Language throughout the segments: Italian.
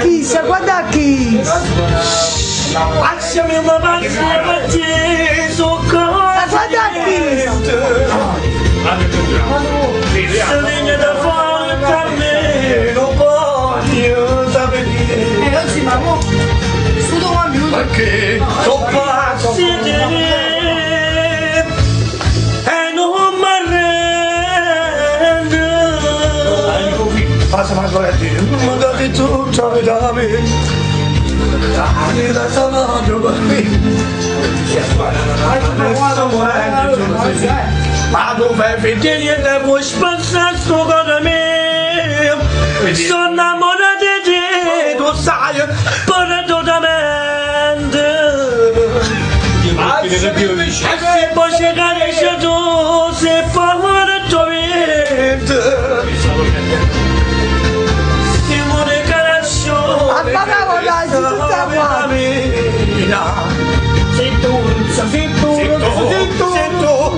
Kiss, guarda Kiss. Lasciami una pazza per te, soccorso. Guarda Kiss. Se viene da fuori da me, non voglio sapere. Oggi ma mo studio con più. Perché sono pazzi di te e non mi arrendo. Passa a dire, non mi date tutto veramente. Da salario per me. Ma dove vedi e ne vuoi spazzare sto con me? Sono innamorato di te, tu sai, perdonamente. Se puoi cercare se tu, se puoi morire tu vita. Simone Caraccione. Apagavo dai, tutta qua. Sento.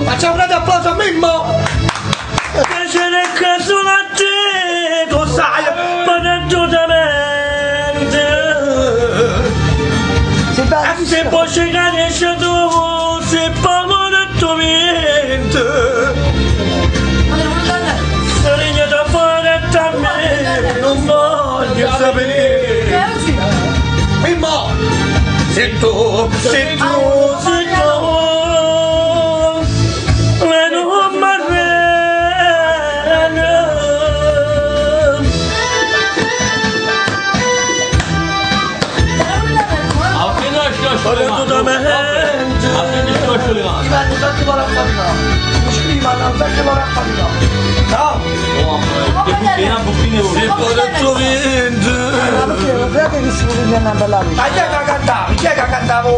Facciamo un grande applauso a Mimmo. Piacere che sono a te, tu sai, perdonamente. Se puoi cercare se tu, se puoi morire tu vita. Se vieni da fuori da me, non voglio sapere. Mimmo. Sento. E non mi arrendo. Perché lo frate che si vuole una bella vita. Ma chi è che cantava?